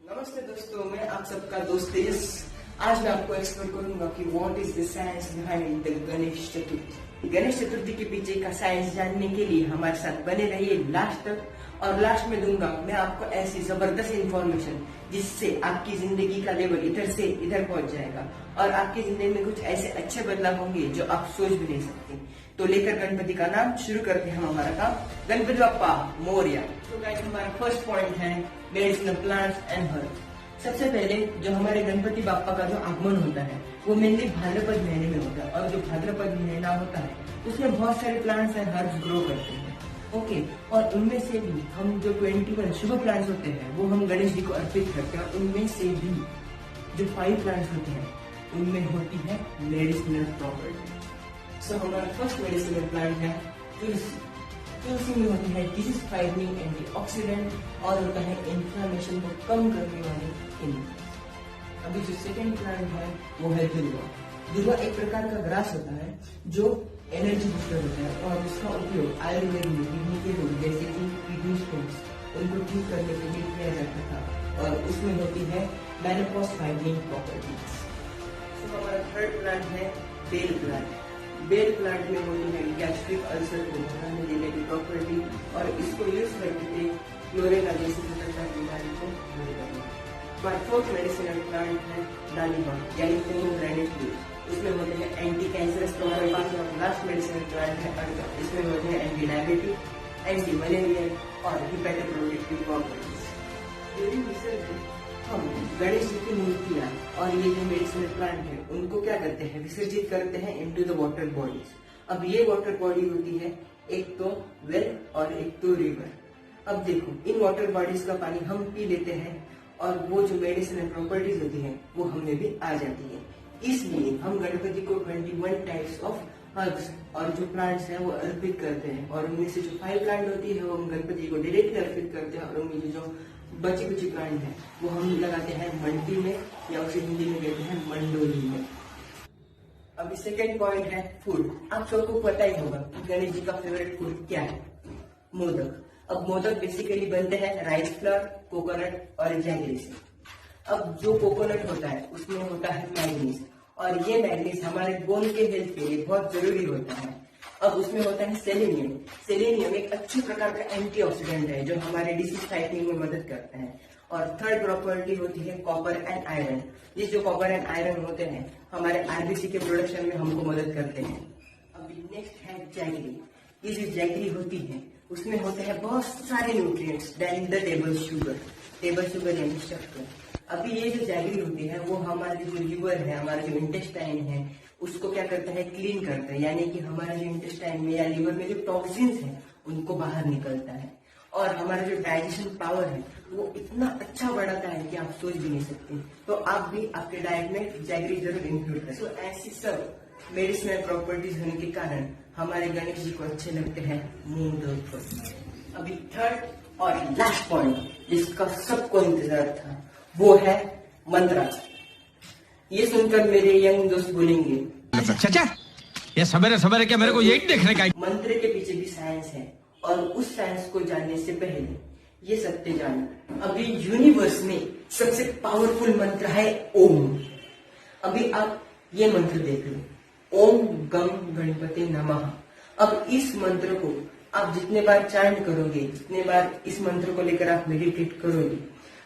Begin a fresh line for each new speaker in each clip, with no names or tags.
नमस्ते दोस्तों, मैं आप सबका दोस्त तेज। आज मैं आपको एक्सप्लेन करूंगा कि what is the science behind the Ganesh Chaturthi. Ganesh Chaturthi के पीछे का साइंस जानने के लिए हमारे साथ बने रहिए लास्ट तक। और लास्ट में दूंगा मैं आपको ऐसी जबरदस्त इंफॉर्मेशन जिससे आपकी जिंदगी का लेवल इधर से इधर पहुंच जाएगा और आपकी जिंदगी में कुछ ऐसे अच्छे बदलाव होंगे जो आप सोच भी नहीं सकते। तो लेकर गणपति का नाम शुरू करते हैं हम हमारा काम। गणपति बप्पा मोरया। तो गाइस, हमारा फर्स्ट पॉइंट है मेडिसिनल प्लांट्स एंड हर्ब। सबसे पहले जो हमारे गणपति बाप्पा का जो आगमन होता है वो मेनली भाद्रपद महीने में होता है, और जो भाद्रपद महीना होता है उसमें बहुत सारे प्लांट्स एंड हर्ब्स ग्रो करते हैं। ओके, और उनमें से भी हम जो 21 शुभ प्लांट्स होते हैं वो हम गणेश जी को अर्पित करते हैं। और उनमें से भी जो 5 प्लांट्स होते हैं उनमें होती है मेडिसिनल प्रॉपर्टी। सो हमारा फर्स्ट मेडिसिनल प्लांट है तुलसी। तुलसी में होती है डिजीज फाइटिंग एंटीऑक्सीडेंट और होता है इन्फ्लेमेशन को कम करने वाले केमिकल। अभी जो सेकंड प्लांट है वो है दुर्वा। दुर्वा एक प्रकार का ग्रास होता है जो एनर्जी बूस्टर होता है और इसका उपयोग आयुर्वेद में किडनी के रोग जैसे कि किडनी स्टोन्स उनको ठीक करने के लिए किया जाता था, और उसमें होती है मेनोपॉज फाइटिंग प्रॉपर्टीज। तो हमारा थर्ड प्लांट है बेल प्लांट। बेल प्लांट में होती है गैस्ट्रिक अल्सर को हटाने देने की प्रॉपर्टी, और इसको यूज करके क्लोरेला जैसी खतरनाक बीमारी को दूर करना। हमारा फोर्थ मेडिसिनल प्लांट है डालिमा यानी पोमोग्रेनेट लीफ। इसमें होते हैं एंटी कैंसरस प्रॉपर्टीज। और लास्ट मेडिसिनल प्लांट है अड़का। इसमें होते हैं एंटी डायबिटिक, एंटी मलेरियल और हिपैटोप्रोटेक्टिव प्रॉपर्टीज। ड्यूरिंग विसर्जन हम गणेश जी की मूर्तियां और ये जो मेडिसिनल प्लांट है उनको क्या करते हैं, विसर्जित करते हैं इनटू द वाटर बॉडीज। अब ये वाटर बॉडी होती है एक तो वेल और एक तो रिवर। अब देखो, इन वाटर बॉडीज का पानी हम पी लेते हैं और वो जो मेडिसिनल प्रॉपर्टीज होती है वो हमें भी आ जाती है। इसलिए हम गणपति को 21 टाइप्स ऑफ हर्ब्स और जो प्लांट्स हैं वो अर्पित करते हैं, और उनमें से जो 5 प्लांट होती है वो हम गणपति को डायरेक्टली अर्पित करते हैं, और उनमें जो बची कुची प्लांट है वो हम लगाते हैं मंडी में, या उसे हिंदी में कहते हैं मंडोली में। अभी सेकेंड पॉइंट है फूड। आप सबको पता ही होगा कि गणेश जी का फेवरेट फूड क्या है, मोदक। अब मोदक बेसिकली बनते हैं राइस फ्लोर, कोकोनट और जैगरी से। अब जो कोकोनट होता है उसमें होता है मैग्नीज, और ये मैग्नीज हमारे बोन के हेल्थ के लिए बहुत जरूरी होता है। अब उसमें होता है सेलेनियम। सेलेनियम एक अच्छी प्रकार का एंटीऑक्सीडेंट है जो हमारे डिसीज फाइटिंग में मदद करता है। और थर्ड प्रॉपर्टी होती है कॉपर एंड आयरन। ये जो कॉपर एंड आयरन होते हैं हमारे आरबीसी के प्रोडक्शन में हमको मदद करते हैं। अभी नेक्स्ट है जैगरी। ये जो जैगरी होती है उसमें होते हैं बहुत सारे nutrients than the table sugar. Table sugar यानी शक्कर। अभी ये जो जैगरी होती है वो हमारे जो लिवर है, हमारा जो इंटेस्टाइन है उसको क्या करता है, क्लीन करता है। यानी कि हमारा जो इंटेस्टाइन में या लिवर में जो टॉक्सिन्स हैं उनको बाहर निकलता है, और हमारा जो डाइजेशन पावर है वो इतना अच्छा बढ़ाता है कि आप सोच भी नहीं सकते। तो आप भी आपके डाइट में जैगरी जरूर इंक्लूड करें। तो ऐसी सब मेडिसिनल प्रॉपर्टीज होने के कारण हमारे गणेश जी को अच्छे लगते हैं मूंग दाल फल। अभी थर्ड और लास्ट पॉइंट जिसका सबको इंतजार था वो है मंत्रा। ये सुनकर मेरे यंग दोस्त बोलेंगे,
चाचा ये सवेरे सवेरे क्या मेरे को यही देखने का।
मंत्र के पीछे भी साइंस है, और उस साइंस को जानने से पहले ये सत्य जानो, अभी यूनिवर्स में सबसे पावरफुल मंत्र है ओम। अभी आप ये मंत्र देख लो, ओम गम गणपति नमः। अब इस मंत्र को आप जितने बार चैंट करोगे, जितने बार इस मंत्र को लेकर आप मेडिटेट करोगे,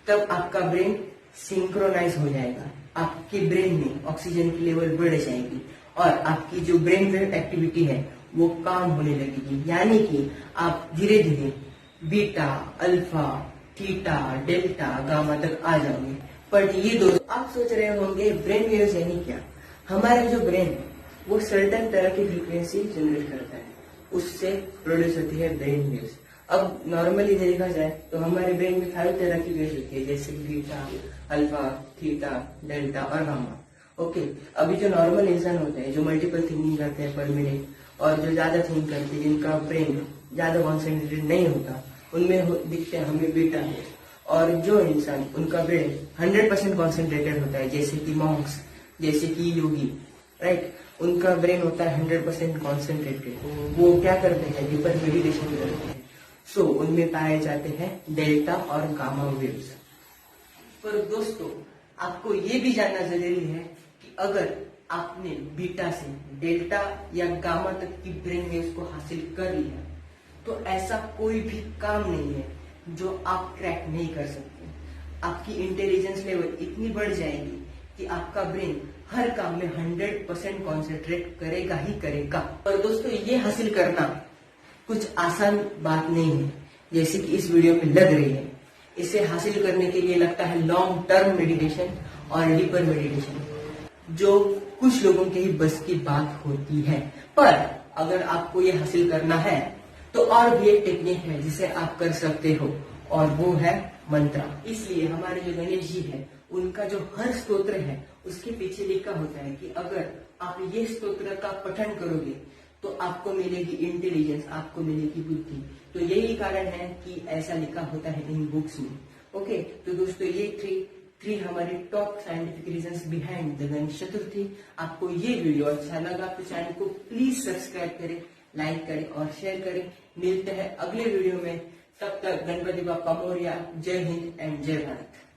तब आपका ब्रेन सिंक्रोनाइज हो जाएगा। आपके ब्रेन में ऑक्सीजन की लेवल बढ़ जाएगी और आपकी जो ब्रेन वेव एक्टिविटी है वो काम होने लगेगी। यानी कि आप धीरे धीरे beta, alpha, theta, delta, gamma तक आ जाओगे। पर ये दोस्त आप सोच रहे होंगे ब्रेन वेव्स यानी क्या। हमारा जो ब्रेन है वो सर्टेन तरह की फ्रीक्वेंसी जनरेट करता है, उससे प्रोड्यूस होती है ब्रेन वेव्स। अब नॉर्मली देखा जाए तो हमारे ब्रेन में 5 तरह की वेव्स होती है, जैसे बीटा, अल्फा, थीटा, डेल्टा और गामा। ओके, अभी जो नॉर्मल इंसान होते हैं जो मल्टीपल थिंकिंग करते हैं पर मिनट, और जो ज्यादा थिंक करते हैं जिनका ब्रेन ज्यादा कॉन्सेंट्रेटेड नहीं होता, उनमें दिखते हैं हमें बीटा है। और जो इंसान उनका ब्रेन 100% कॉन्सेंट्रेटेड होता है, जैसे कि मॉन्क्स, जैसे कि योगी, राइट, उनका ब्रेन होता है 100% कॉन्सेंट्रेटेड। वो क्या करते हैं, डीपर मेडिटेशन करते हैं। सो उनमें पाए जाते हैं डेल्टा और गामा वेव्स। पर दोस्तों आपको ये भी जानना जरूरी है कि अगर आपने बीटा से डेल्टा या गामा तक की ब्रेन वेव्स को हासिल कर लिया तो ऐसा कोई भी काम नहीं है जो आप क्रैक नहीं कर सकते। आपकी इंटेलिजेंस लेवल इतनी बढ़ जाएगी कि आपका ब्रेन हर काम में 100% कॉन्सेंट्रेट करेगा ही करेगा। और दोस्तों ये हासिल करना कुछ आसान बात नहीं है जैसे कि इस वीडियो में लग रही है। इसे हासिल करने के लिए लगता है लॉन्ग टर्म मेडिटेशन और डीपर मेडिटेशन, जो कुछ लोगों के ही बस की बात होती है। पर अगर आपको ये हासिल करना है तो और भी एक टेक्निक है जिसे आप कर सकते हो और वो है मंत्र। इसलिए हमारे जो गणेश जी है उनका जो हर स्तोत्र है उसके पीछे लिखा होता है कि अगर आप ये स्तोत्र का पठन करोगे तो आपको मिलेगी इंटेलिजेंस, आपको मिलेगी बुद्धि। तो यही कारण है कि ऐसा लिखा होता है इन बुक्स में। ओके, तो दोस्तों ये थ्री हमारे top scientific reasons behind the Ganesh Chaturthi. आपको ये वीडियो अच्छा लगा तो चैनल को प्लीज सब्सक्राइब करें, लाइक करें और शेयर करें। मिलते हैं अगले वीडियो में, तब तक गणपति बाप्पा मोरया। जय हिंद एंड जय भारत।